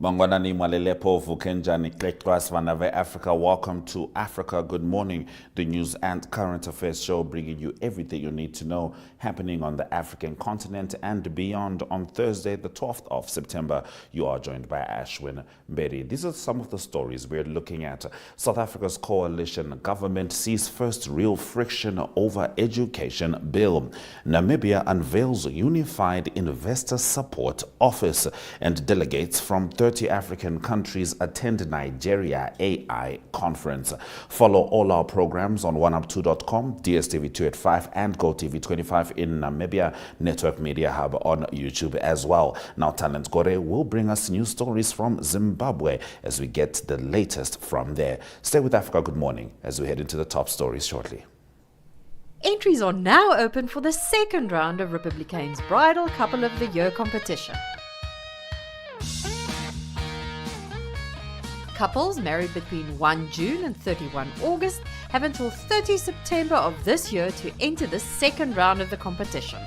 Bangwanani Malelepo Vukenjani Klekwas Vanave Africa. Welcome to Africa Good Morning, the news and current affairs show bringing you everything you need to know happening on the African continent and beyond. On Thursday, the 12th of September, you are joined by Ashwin Mbedi. These are some of the stories we're looking at. South Africa's coalition government sees first real friction over education bill. Namibia unveils unified investor support office, and delegates from 30 African countries attend Nigeria AI conference. Follow all our programs on oneup2.com, DSTV 285 and GoTV 25 in Namibia, Network Media Hub on YouTube as well. Now Talent Gore will bring us news stories from Zimbabwe as we get the latest from there. Stay with Africa Good Morning as we head into the top stories shortly. Entries are now open for the second round of Republicane's Bridal Couple of the Year competition. Couples married between 1 June and 31 August have until 30 September of this year to enter the second round of the competition.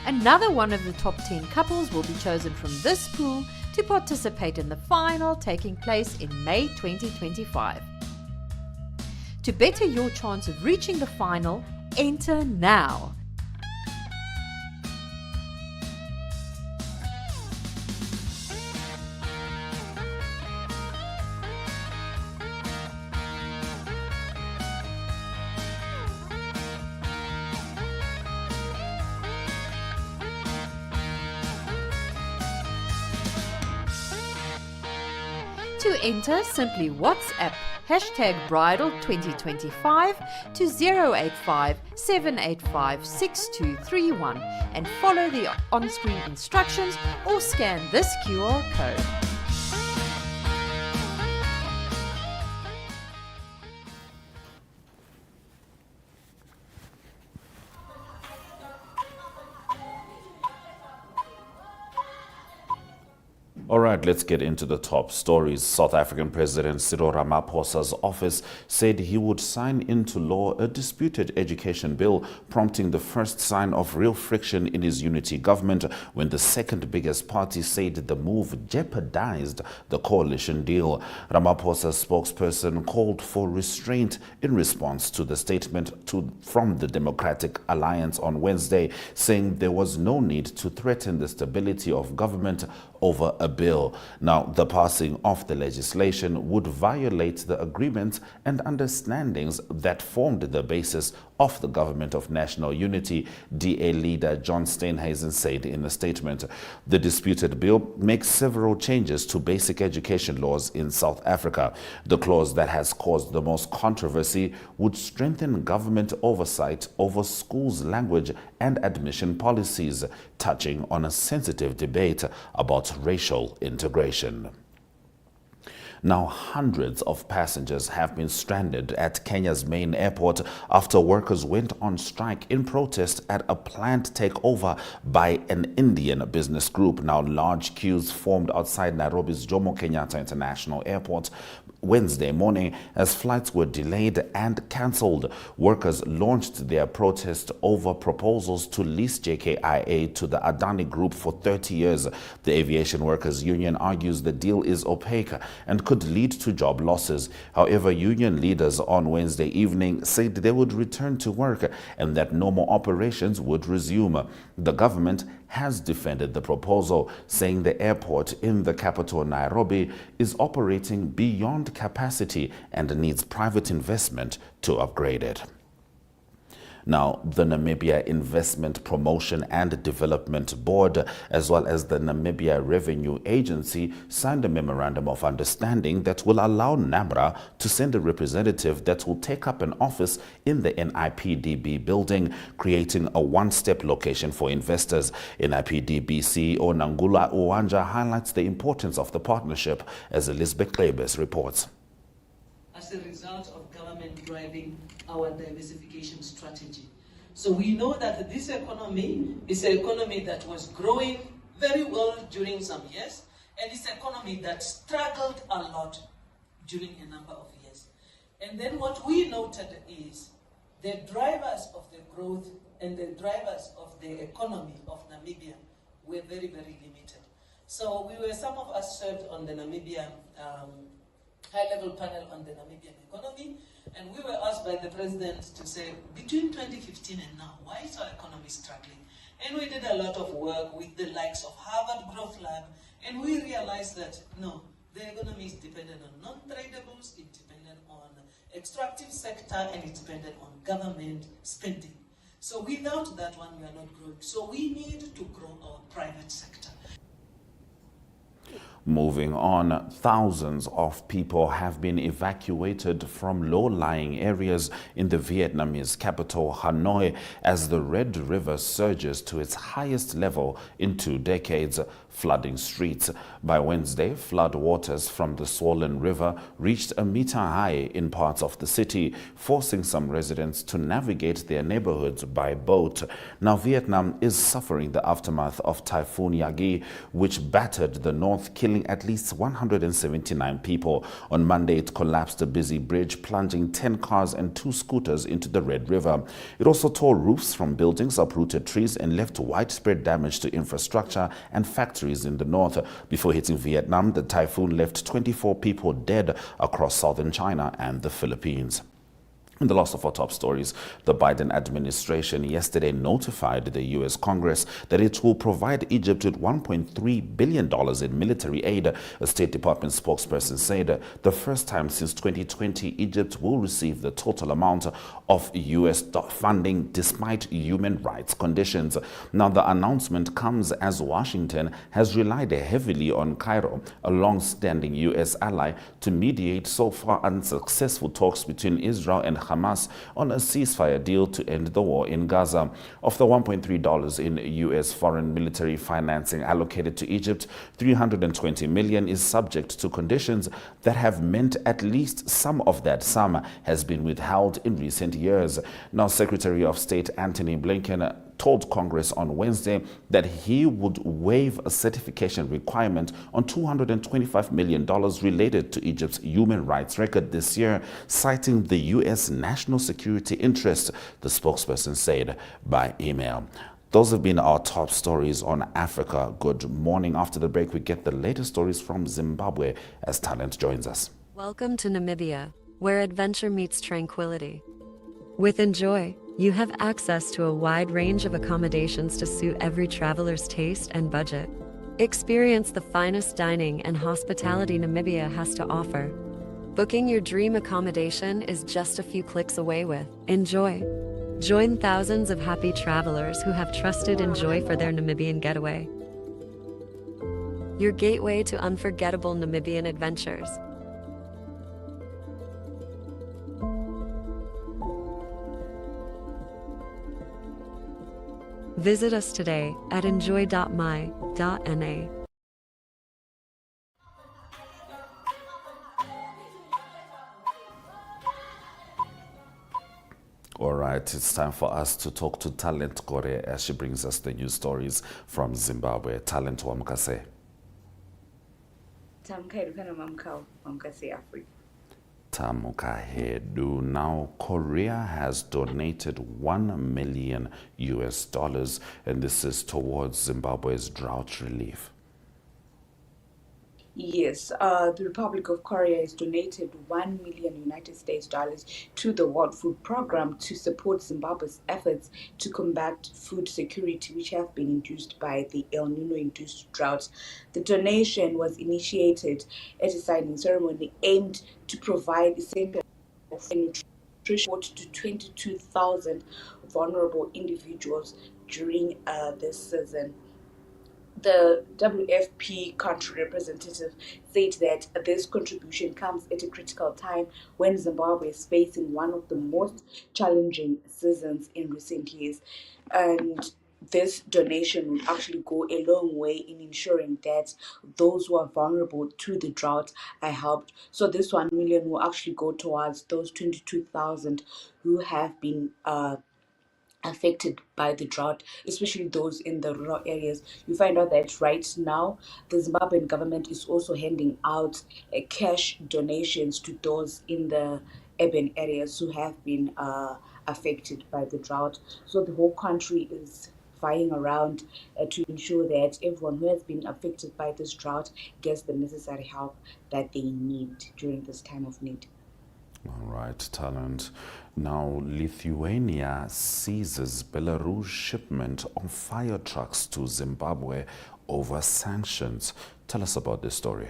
Another one of the top 10 couples will be chosen from this pool to participate in the final, taking place in May 2025. To better your chance of reaching the final, enter now. To enter, simply WhatsApp #bridal2025 to 085 785 6231 and follow the on-screen instructions or scan this QR code. All right, let's get into the top stories. South African President Cyril Ramaphosa's office said he would sign into law a disputed education bill, prompting the first sign of real friction in his unity government when the second biggest party said the move jeopardized the coalition deal. Ramaphosa's spokesperson called for restraint in response to the statement from the Democratic Alliance on Wednesday, saying there was no need to threaten the stability of government over a bill. Now, the passing of the legislation would violate the agreements and understandings that formed the basis of the Government of National Unity, DA leader John Steenhuisen said in a statement. The disputed bill makes several changes to basic education laws in South Africa. The clause that has caused the most controversy would strengthen government oversight over schools' language and admission policies, touching on a sensitive debate about racial integration. Now, hundreds of passengers have been stranded at Kenya's main airport after workers went on strike in protest at a planned takeover by an Indian business group. Now, large queues formed outside Nairobi's Jomo Kenyatta International Airport Wednesday morning as flights were delayed and cancelled. Workers launched their protest over proposals to lease JKIA to the Adani Group for 30 years. The Aviation Workers Union argues the deal is opaque and could lead to job losses. However, union leaders on Wednesday evening said they would return to work and that normal operations would resume. The government has defended the proposal, saying the airport in the capital Nairobi is operating beyond capacity and needs private investment to upgrade it. Now, the Namibia Investment Promotion and Development Board, as well as the Namibia Revenue Agency, signed a memorandum of understanding that will allow NAMRA to send a representative that will take up an office in the NIPDB building, creating a one-step location for investors. NIPDB CEO Nangula Uwanja highlights the importance of the partnership, as Elizabeth Klebes reports. As a result of government driving our diversification strategy. So we know that this economy is an economy that was growing very well during some years, and it's an economy that struggled a lot during a number of years. And then what we noted is the drivers of the growth and the drivers of the economy of Namibia were very, very limited. So some of us served on the Namibia high-level panel on the Namibian economy, and we were asked by the president to say, between 2015 and now, why is our economy struggling? And we did a lot of work with the likes of Harvard Growth Lab, and we realized that, no, the economy is dependent on non-tradables, it's dependent on extractive sector, and it's dependent on government spending. So without that one, we are not growing. So we need to grow our private sector. Moving on, thousands of people have been evacuated from low-lying areas in the Vietnamese capital, Hanoi, as the Red River surges to its highest level in 2 decades, flooding streets. By Wednesday, flood waters from the swollen river reached a meter high in parts of the city, forcing some residents to navigate their neighborhoods by boat. Now, Vietnam is suffering the aftermath of Typhoon Yagi, which battered the north, killing at least 179 people. On Monday, it collapsed a busy bridge, plunging 10 cars and 2 scooters into the Red River. It also tore roofs from buildings, uprooted trees, and left widespread damage to infrastructure and factories in the north. Before hitting Vietnam, the typhoon left 24 people dead across southern China and the Philippines. In the last of our top stories, the Biden administration yesterday notified the U.S. Congress that it will provide Egypt with $1.3 billion in military aid. A State Department spokesperson said the first time since 2020, Egypt will receive the total amount of U.S. funding despite human rights conditions. Now, the announcement comes as Washington has relied heavily on Cairo, a long-standing U.S. ally, to mediate so far unsuccessful talks between Israel and Hamas on a ceasefire deal to end the war in Gaza. Of the $1.3 in U.S. foreign military financing allocated to Egypt, $320 million is subject to conditions that have meant at least some of that sum has been withheld in recent years. Now, Secretary of State Antony Blinken told Congress on Wednesday that he would waive a certification requirement on $225 million related to Egypt's human rights record this year, citing the U.S. national security interest, the spokesperson said by email. Those have been our top stories on Africa. Good morning. After the break, we get the latest stories from Zimbabwe as Talent joins us. Welcome to Namibia, where adventure meets tranquility. With Enjoy, you have access to a wide range of accommodations to suit every traveler's taste and budget. Experience the finest dining and hospitality Namibia has to offer. Booking your dream accommodation is just a few clicks away with Enjoy. Join thousands of happy travelers who have trusted Enjoy for their Namibian getaway. Your gateway to unforgettable Namibian adventures. Visit us today at enjoy.my.na. All right, it's time for us to talk to Talent Kore as she brings us the news stories from Zimbabwe. Talent Wamkase. Tamukahedu. Now, Korea has donated $1 million and this is towards Zimbabwe's drought relief. Yes, the Republic of Korea has donated $1 million United States to the World Food Program to support Zimbabwe's efforts to combat food security, which have been induced by the El Nino-induced drought. The donation was initiated at a signing ceremony aimed to provide essential nutrition to 22,000 vulnerable individuals during this season. The WFP country representative said that this contribution comes at a critical time when Zimbabwe is facing one of the most challenging seasons in recent years. And this donation will actually go a long way in ensuring that those who are vulnerable to the drought are helped. So this 1 million will actually go towards those 22,000 who have been affected by the drought, especially those in the rural areas. You find out that right now, the Zimbabwean government is also handing out cash donations to those in the urban areas who have been affected by the drought. So the whole country is vying around to ensure that everyone who has been affected by this drought gets the necessary help that they need during this time of need. All right, Talent. Now, Lithuania seizes Belarus shipment of fire trucks to Zimbabwe over sanctions. Tell us about this story.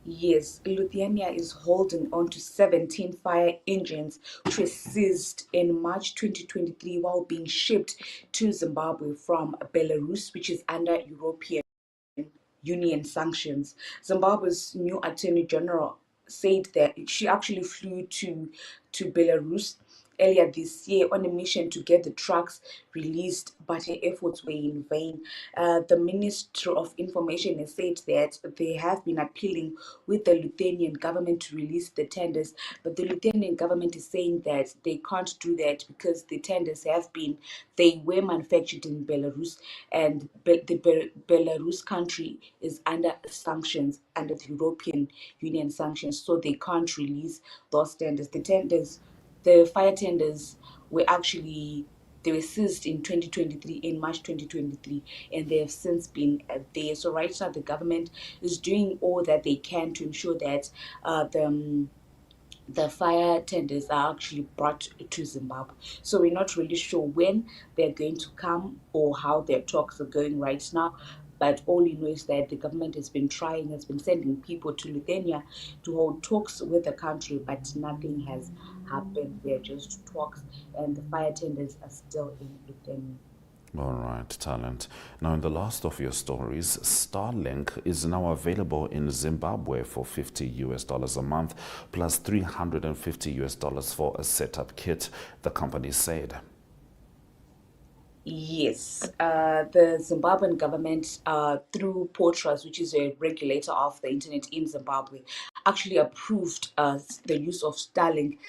Yes, Lithuania is holding on to 17 fire engines which were seized in March 2023 while being shipped to Zimbabwe from Belarus, which is under European Union sanctions. Zimbabwe's new Attorney General said that she actually flew to Belarus earlier this year on a mission to get the trucks released, but her efforts were in vain. The Ministry of Information has said that they have been appealing with the Lithuanian government to release the tenders, but the Lithuanian government is saying that they can't do that because the tenders they were manufactured in Belarus, and the Belarus country is under sanctions, under the European Union sanctions, so they can't release those tenders. The fire tenders they were seized in 2023, in March 2023, and they have since been there. So right now, the government is doing all that they can to ensure that the fire tenders are actually brought to Zimbabwe. So we're not really sure when they're going to come or how their talks are going right now. But all we know is that the government has been sending people to Lithuania to hold talks with the country, but nothing has happened. They're just talks, and the fire tenders are still in Lithuania. All right, Talent. Now, in the last of your stories, Starlink is now available in Zimbabwe for $50 a month, plus $350 for a setup kit, the company said. Yes, the Zimbabwean government, through Portras, which is a regulator of the internet in Zimbabwe, actually approved the use of Starlink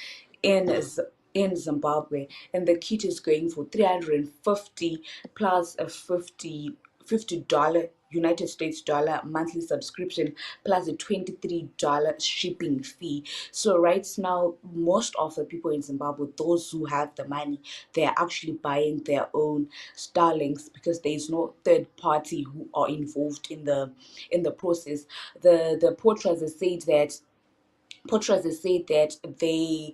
in Zimbabwe, and the kit is going for 350 plus a $50 United States dollar monthly subscription plus a $23 shipping fee. So right now, most of the people in Zimbabwe, those who have the money, they are actually buying their own Starlinks because there is no third party who are involved in the process. The Portras has said that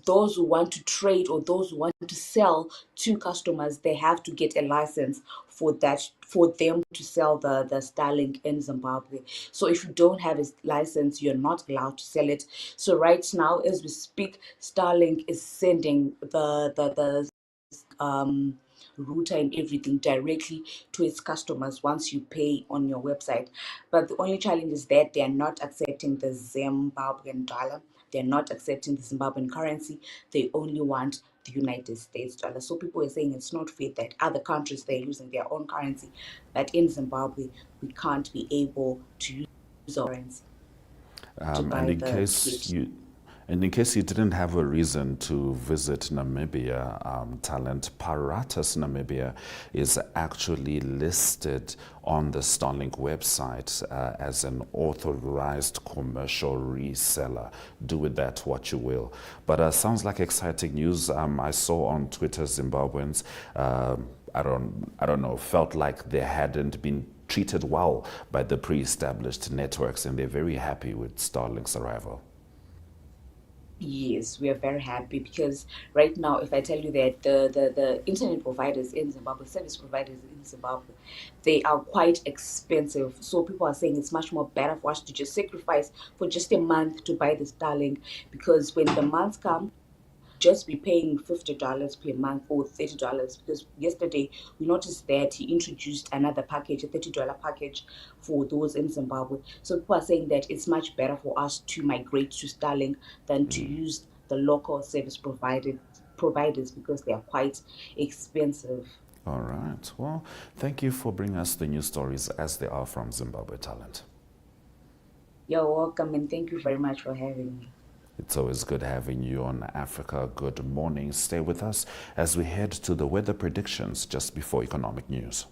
those who want to trade or those who want to sell to customers, they have to get a license for them to sell the Starlink in Zimbabwe. So if you don't have a license, you're not allowed to sell it. So right now, as we speak, Starlink is sending the router and everything directly to its customers once you pay on your website. But the only challenge is that they are not accepting the Zimbabwean dollar. They're not accepting the Zimbabwean currency. They only want the United States dollar. So people are saying it's not fair that other countries, they're using their own currency, but in Zimbabwe we can't be able to use our currency to buy And in the case kit. in case you didn't have a reason to visit Namibia, Talent, Paratus Namibia is actually listed on the Starlink website as an authorized commercial reseller. Do with that what you will. But sounds like exciting news. I saw on Twitter Zimbabweans, I don't know, felt like they hadn't been treated well by the pre-established networks, and they're very happy with Starlink's arrival. Yes, we are very happy because right now, if I tell you that the internet providers in Zimbabwe, service providers in Zimbabwe, they are quite expensive. So people are saying it's much more better for us to just sacrifice for just a month to buy the Starlink, because when the months come, just be paying $50 per month or $30, because yesterday we noticed that he introduced another package, a $30 package for those in Zimbabwe. So people are saying that it's much better for us to migrate to Starlink than to use the local service providers because they are quite expensive. All right. Well, thank you for bringing us the news stories as they are from Zimbabwe, Talent. You're welcome, and thank you very much for having me. It's always good having you on Africa Good Morning. Stay with us as we head to the weather predictions just before economic news.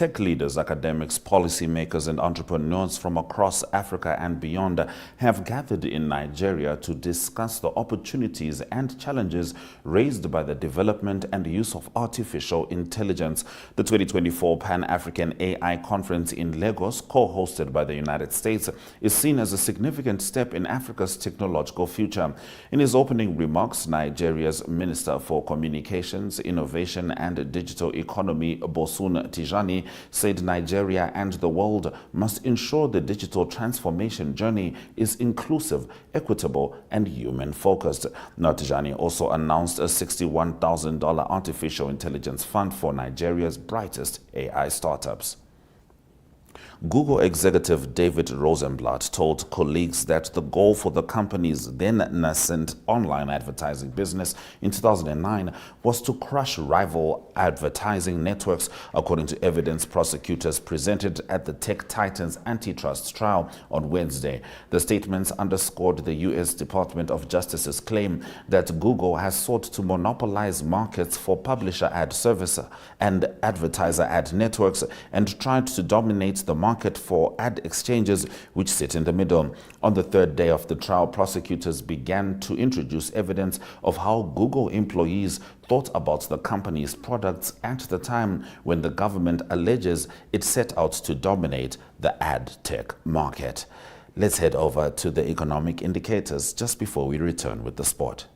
Tech leaders, academics, policymakers, and entrepreneurs from across Africa and beyond have gathered in Nigeria to discuss the opportunities and challenges raised by the development and use of artificial intelligence. The 2024 Pan-African AI Conference in Lagos, co-hosted by the United States, is seen as a significant step in Africa's technological future. In his opening remarks, Nigeria's Minister for Communications, Innovation and Digital Economy, Bosun Tijani, said Nigeria and the world must ensure the digital transformation journey is inclusive, equitable, and human-focused. Tijani also announced a $61,000 artificial intelligence fund for Nigeria's brightest AI startups. Google executive David Rosenblatt told colleagues that the goal for the company's then nascent online advertising business in 2009 was to crush rival advertising networks, according to evidence prosecutors presented at the tech titan's antitrust trial on Wednesday. The statements underscored the U.S. Department of Justice's claim that Google has sought to monopolize markets for publisher ad service and advertiser ad networks and tried to dominate the market for ad exchanges, which sit in the middle. On the third day of the trial, prosecutors began to introduce evidence of how Google employees thought about the company's products at the time when the government alleges it set out to dominate the ad tech market. Let's head over to the economic indicators just before we return with the sport.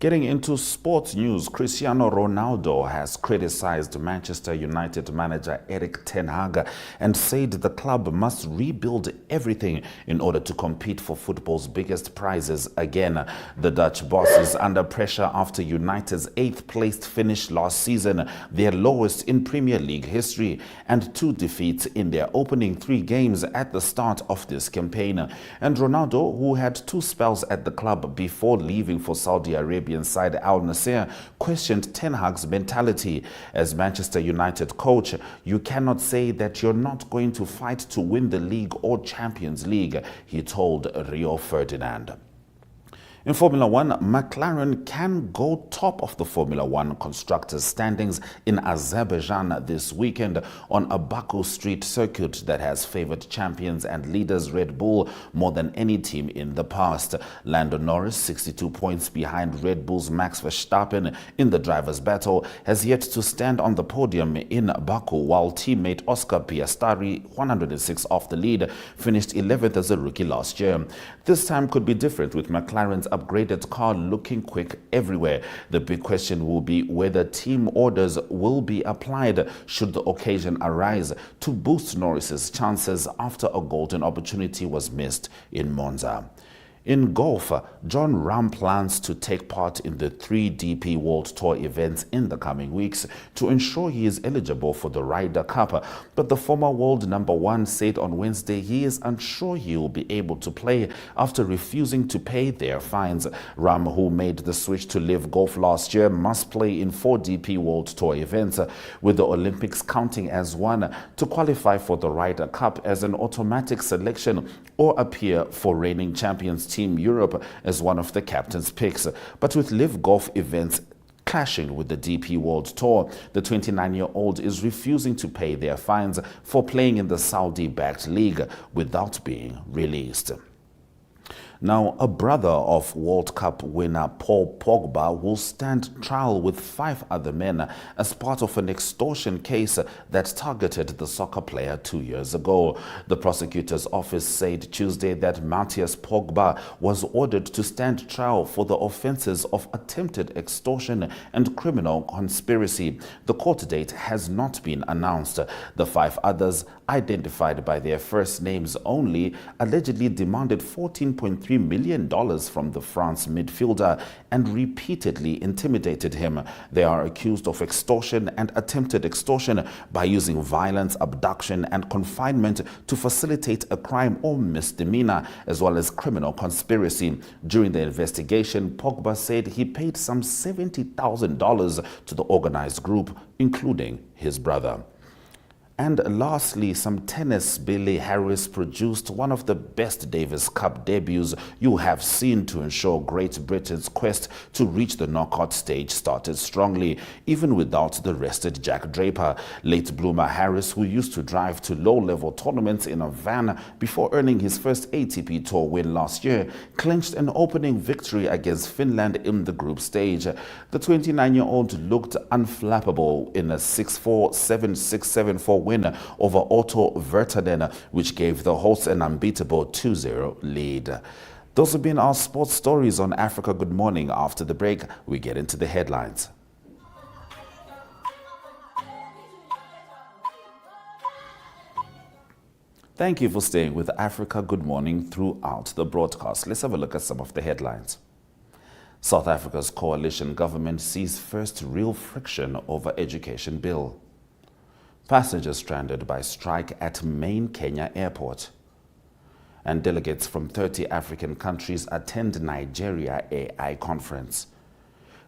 Getting into sports news, Cristiano Ronaldo has criticized Manchester United manager Erik ten Hag and said the club must rebuild everything in order to compete for football's biggest prizes again. The Dutch boss is under pressure after United's 8th-placed finish last season, their lowest in Premier League history, and 2 defeats in their opening 3 games at the start of this campaign. And Ronaldo, who had 2 spells at the club before leaving for Saudi Arabia side Al Nassr, questioned Ten Hag's mentality. As Manchester United coach, you cannot say that you're not going to fight to win the league or Champions League, he told Rio Ferdinand. In Formula One, McLaren can go top of the Formula One constructors' standings in Azerbaijan this weekend on a Baku street circuit that has favored champions and leaders Red Bull more than any team in the past. Lando Norris, 62 points behind Red Bull's Max Verstappen in the drivers' battle, has yet to stand on the podium in Baku, while teammate Oscar Piastri, 106 off the lead, finished 11th as a rookie last year. This time could be different, with McLaren's upgraded car looking quick everywhere. The big question will be whether team orders will be applied should the occasion arise to boost Norris's chances after a golden opportunity was missed in Monza. In golf, John Ram plans to take part in the 3 DP World Tour events in the coming weeks to ensure he is eligible for the Ryder Cup. But the former world number 1 said on Wednesday he is unsure he will be able to play after refusing to pay their fines. Ram, who made the switch to LIV Golf last year, must play in 4 DP World Tour events, with the Olympics counting as one, to qualify for the Ryder Cup as an automatic selection or appear for reigning champions Team Europe as one of the captain's picks. But with LIV Golf events clashing with the DP World Tour, the 29-year-old is refusing to pay their fines for playing in the Saudi-backed league without being released. Now, a brother of World Cup winner Paul Pogba will stand trial with 5 other men as part of an extortion case that targeted the soccer player 2 years ago. The prosecutor's office said Tuesday that Matthias Pogba was ordered to stand trial for the offences of attempted extortion and criminal conspiracy. The court date has not been announced. The 5 others, identified by their first names only, allegedly demanded $14.3 million from the France midfielder and repeatedly intimidated him. They are accused of extortion and attempted extortion by using violence, abduction and confinement to facilitate a crime or misdemeanor, as well as criminal conspiracy. During the investigation, Pogba said he paid some $70,000 to the organized group, including his brother. And lastly, some tennis. Billy Harris produced one of the best Davis Cup debuts you have seen to ensure Great Britain's quest to reach the knockout stage started strongly, even without the rested Jack Draper. Late bloomer Harris, who used to drive to low-level tournaments in a van before earning his first ATP Tour win last year, clinched an opening victory against Finland in the group stage. The 29-year-old looked unflappable in a 6-4, 7-6, 7-4 win over Otto Virtanen, which gave the hosts an unbeatable 2-0 lead. Those have been our sports stories on Africa Good Morning. After the break, we get into the headlines. Thank you for staying with Africa Good Morning throughout the broadcast. Let's have a look at some of the headlines. South Africa's coalition government sees first real friction over education bill. Passengers stranded by strike at main Kenya airport. And delegates from 30 African countries attend Nigeria AI conference.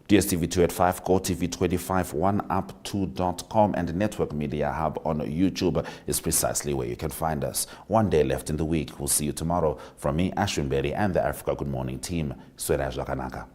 DSTV2 at 5, GoTV 25, OneUp2.com and Network Media Hub on YouTube is precisely where you can find us. One day left in the week. We'll see you tomorrow. From me, Ashwin Berry, and the Africa Good Morning team, Swera Jakanaka.